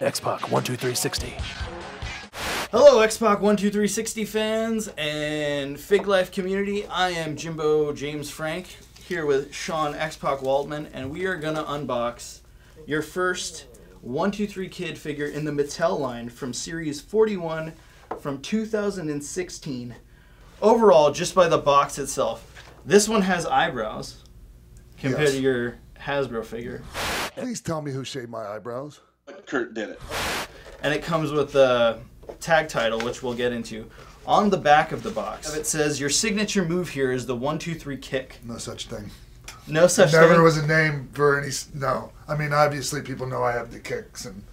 X-Pac 12360. Hello, X-Pac 12360 fans and Fig Life community. I am Jimbo James Franck here with Sean X-Pac Waltman, and we are gonna unbox your first 123 Kid figure in the Mattel line from Series 41 from 2016. Overall, just by the box itself, this one has eyebrows compared to your Hasbro figure. Please tell me who shaved my eyebrows. Kurt did it. And it comes with the tag title, which we'll get into. On the back of the box, it says, your signature move here is the 1-2-3 kick. No such thing. No such thing? Never was a name for any, no. I mean, obviously people know I have the kicks and,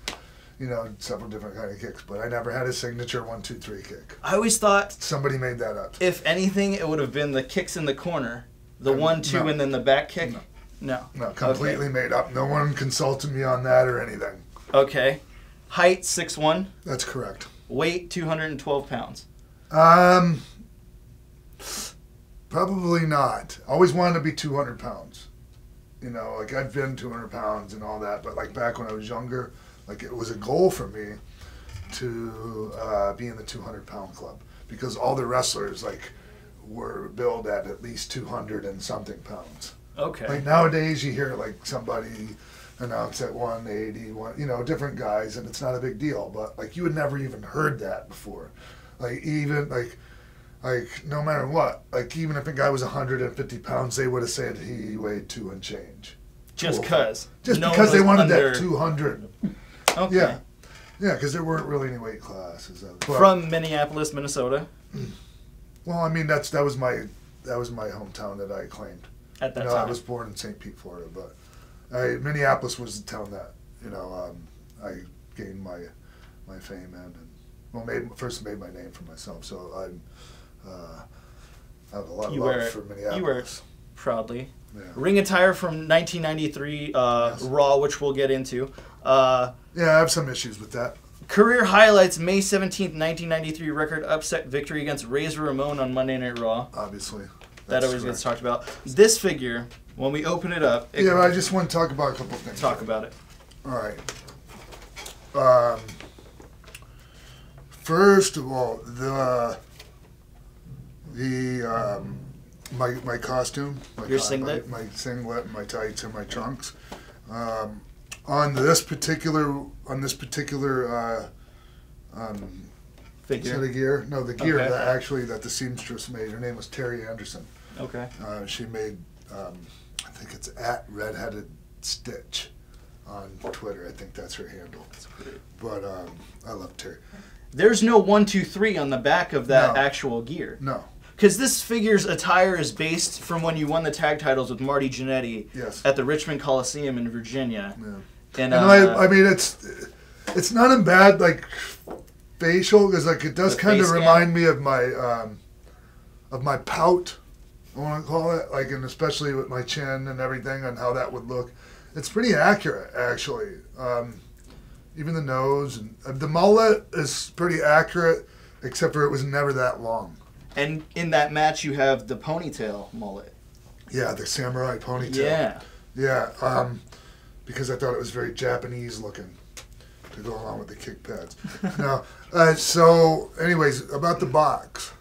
you know, several different kind of kicks, but I never had a signature 1-2-3 kick. I always thought somebody made that up. If anything, it would have been the kicks in the corner. The 1-2 no. And then the back kick? No, completely made up. No one consulted me on that or anything. Okay. Height, 6'1". That's correct. Weight, 212 pounds. Probably not. Always wanted to be 200 pounds. You know, like I've been 200 pounds and all that, but like back when I was younger, like it was a goal for me to be in the 200 pound club because all the wrestlers like were billed at least 200 and something pounds. Okay. Like nowadays you hear like somebody announce at 180, you know, different guys, and it's not a big deal, but like you had never even heard that before. Like even like no matter what, like even if a guy was 150 pounds, they would have said he weighed 2 and change. Just because? Just because they wanted that 200. Okay. Yeah, because there weren't really any weight classes. From Minneapolis, Minnesota. Well, I mean that was my hometown that I claimed. At that time, I was born in St. Pete, Florida, but Minneapolis was the town that I gained my fame in, and first made my name for myself. So I have a lot of love for Minneapolis. You wear it proudly. Yeah. Ring attire from 1993 yes. Raw, which we'll get into. Yeah, I have some issues with that. Career highlights: May 17th, 1993 record upset victory against Razor Ramon on Monday Night Raw. Obviously. That always gets talked about. This figure, when we open it up... Yeah, I just want to talk about a couple things. Talk about it. All right. First of all, my costume, your singlet, my singlet, my tights, and my trunks. On this particular figure. Set of gear. No, the gear that the seamstress made. Her name was Terry Anderson. Okay. She made, I think it's at Redheaded Stitch on Twitter. I think that's her handle. That's great. But I love Terry. There's no 1-2-3 on the back of that actual gear. No. Because this figure's attire is based from when you won the tag titles with Marty Jannetty at the Richmond Coliseum in Virginia. Yeah. And I mean, it's not in bad like facial because like it does kind of remind me of my pout. I want to call it like, and especially with my chin and everything and how that would look. It's pretty accurate actually. Even the nose and the mullet is pretty accurate, except for it was never that long. And in that match, you have the ponytail mullet. Yeah, the samurai ponytail. Yeah. Yeah, because I thought it was very Japanese looking to go along with the kick pads. Now, so anyways, about the box.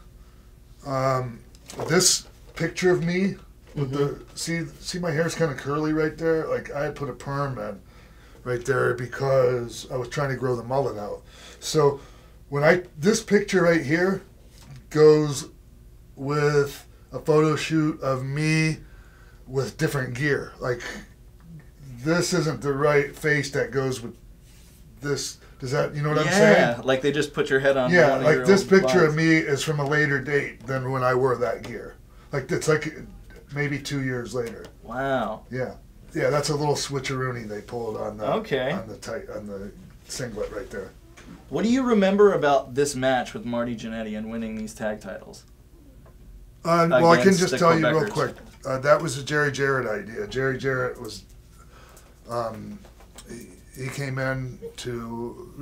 This picture of me with the see my hair's kind of curly right there. Like I had put a perm in right there because I was trying to grow the mullet out. So this picture right here goes with a photo shoot of me with different gear. Like this isn't the right face that goes with this. Does that, you know what I'm saying? Yeah, like they just put your head on. Yeah, one of like your this old picture bots. of me is from a later date than when I wore that gear. Like it's like maybe 2 years later. Wow. Yeah, that's a little switcheroony they pulled on the on the singlet right there. What do you remember about this match with Marty Jannetty and winning these tag titles? Well, I can just tell you real quick. That was a Jerry Jarrett idea. Jerry Jarrett was, he came in to,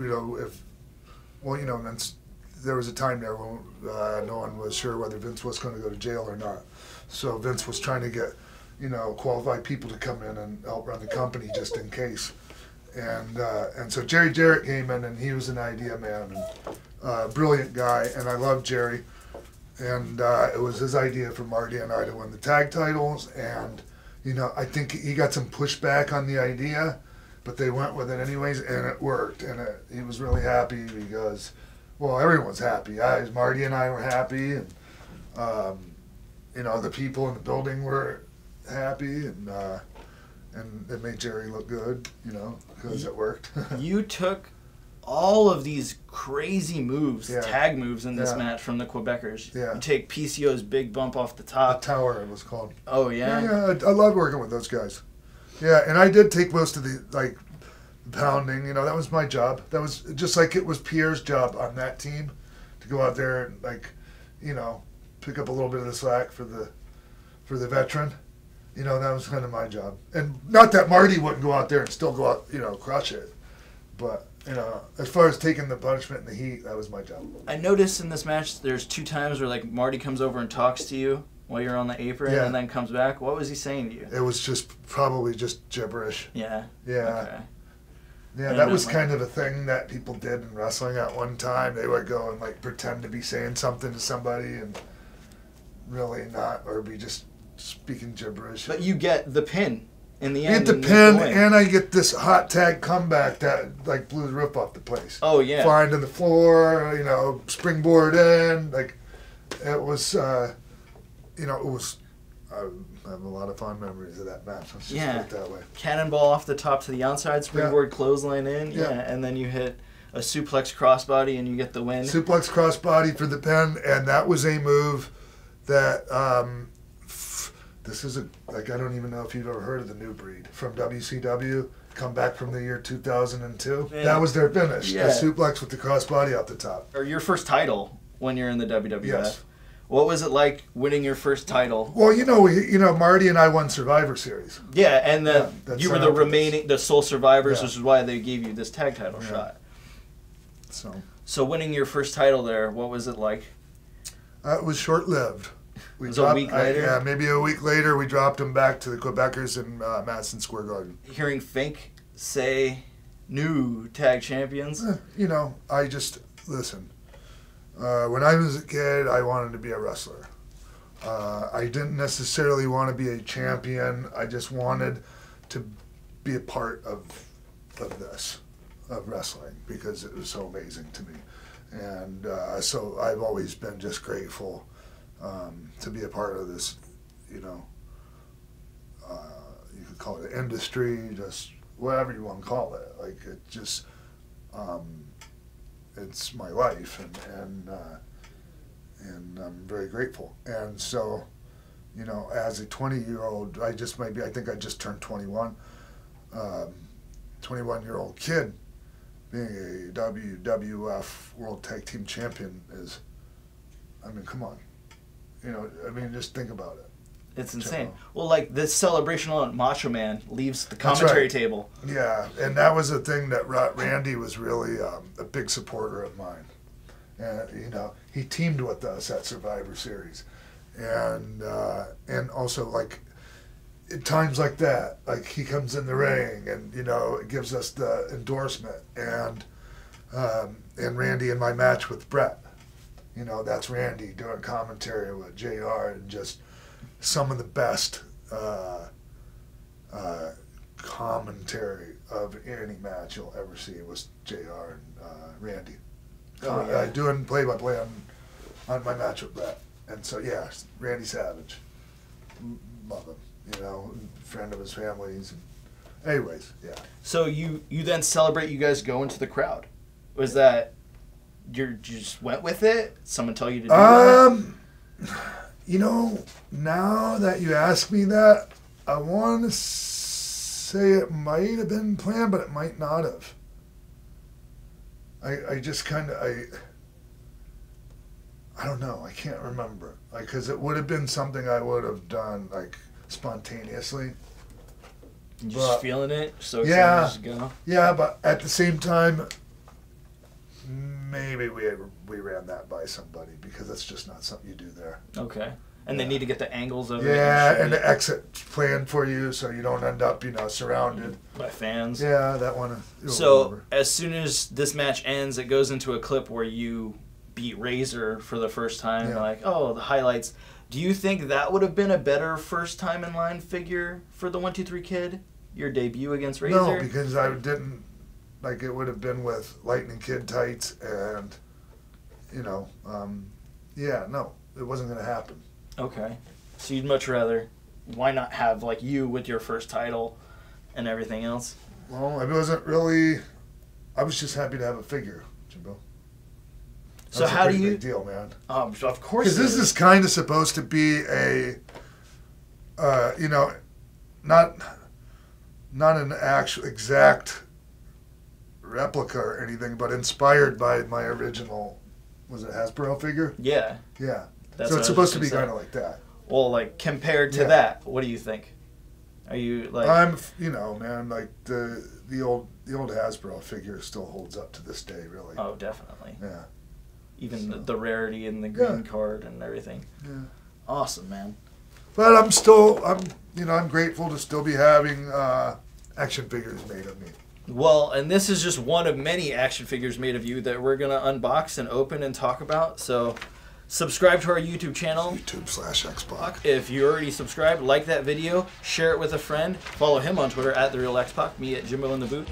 there was a time there when no one was sure whether Vince was going to go to jail or not. So Vince was trying to get, qualified people to come in and help run the company just in case. And so Jarrett came in, and he was an idea man, and brilliant guy, and I love Jerry. And it was his idea for Marty and I to win the tag titles, and I think he got some pushback on the idea, but they went with it anyways, and it worked, and he was really happy because, well, everyone was happy. Marty and I were happy, and the people in the building were happy, and it made Jerry look good, because it worked. You took all of these crazy moves, tag moves in this match from the Quebecers. Yeah. You take PCO's big bump off the top. The tower, it was called. Oh, yeah? Yeah, I love working with those guys. Yeah, and I did take most of the, pounding. That was my job. That was just like it was Pierre's job on that team to go out there and, pick up a little bit of the slack for the veteran. That was kind of my job. And not that Marty wouldn't go out there and still go out, crush it. But, as far as taking the punishment and the heat, that was my job. I noticed in this match there's 2 times where, Marty comes over and talks to you while you're on the apron and then comes back. What was he saying to you? It was probably just gibberish. Yeah? Yeah. Okay. Yeah, that was kind of a thing that people did in wrestling at one time. They would go and, pretend to be saying something to somebody and really not, or be just speaking gibberish. But you get the pin in the end. You get the pin, and I get this hot tag comeback that blew the roof off the place. Oh yeah, flying to the floor, springboard in. It was, it was. I have a lot of fond memories of that match. Let's just put it that way. Cannonball off the top to the outside, springboard clothesline in. Yeah, and then you hit a suplex crossbody and you get the win. Suplex crossbody for the pin, and that was a move that. This is I don't even know if you've ever heard of the New Breed from WCW. Come back from the year 2002. Yeah. That was their finish. Yeah. The suplex with the crossbody out the top. Or your first title when you're in the WWF. Yes. What was it like winning your first title? Well, Marty and I won Survivor Series. Yeah, and you were the sole survivors, which is why they gave you this tag title shot. So winning your first title there, what was it like? It was short-lived. It was a week later? Maybe a week later, we dropped them back to the Quebecers in Madison Square Garden. Hearing Fink say new tag champions? I just, listen, when I was a kid, I wanted to be a wrestler. I didn't necessarily want to be a champion. I just wanted to be a part of this, of wrestling, because it was so amazing to me. And so I've always been just grateful to be a part of this, you could call it an industry, just whatever you want to call it. It just, it's my life, and I'm very grateful. And so, as a 20-year-old, I think I just turned 21, 21-year-old kid, being a WWF World Tag Team Champion is, come on. Just think about it. It's insane. Well, this celebration on Macho Man leaves the commentary table. Yeah, and that was a thing that Randy was really a big supporter of mine. And, he teamed with us at Survivor Series. And also, at times like that, he comes in the ring and, it gives us the endorsement. And Randy in my match with Brett. That's Randy doing commentary with JR, and just some of the best commentary of any match you'll ever see was JR and Randy. Doing play-by-play on my match with Brett. And so, Randy Savage. Love him, friend of his family's. Anyways, yeah. So you then celebrate, you guys go into the crowd. Was that... You just went with it? Someone tell you to do that? Now that you ask me that, I want to say it might have been planned, but it might not have. I just kind of, I don't know. I can't remember. Because it would have been something I would have done, spontaneously. You just feeling it? So excited to go? Yeah, but at the same time... Maybe we ran that by somebody, because that's just not something you do there. Okay. And they need to get the angles of it. Yeah, and the exit plan for you so you don't end up, surrounded by fans. Yeah, that one. So as soon as this match ends, it goes into a clip where you beat Razor for the first time. Yeah. Like, oh, the highlights. Do you think that would have been a better first time in line figure for the 1-2-3 Kid? Your debut against Razor? No, because I didn't, it would have been with Lightning Kid tights and, yeah, no, it wasn't going to happen. Okay. So you'd much rather, why not have, you with your first title and everything else? Well, I wasn't really, I was just happy to have a figure, Jimbo. So how do you... Big deal, man. Of course. Because this is kind of supposed to be a, not an actual exact replica or anything, but inspired by my original, was it Hasbro figure? Yeah. Yeah. That's so it's supposed to be kind of like that. Well, compared to that, what do you think? Are you I'm, man, the old Hasbro figure still holds up to this day, really. Oh, definitely. Yeah. Even the rarity in the green card and everything. Yeah. Awesome, man. But I'm grateful to still be having action figures made of me. Well, and this is just one of many action figures made of you that we're going to unbox and open and talk about. So subscribe to our YouTube channel. YouTube/X-Pac. If you already subscribed, like that video, share it with a friend. Follow him on Twitter @TheRealXpac, me at Jimbo in the Boot.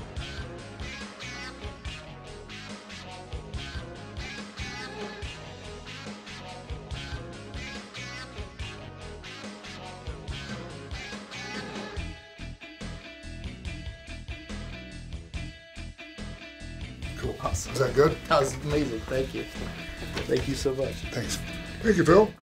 Cool. Awesome. Is that good? That was amazing. Thank you. Thank you so much. Thanks. Thank you, Phil.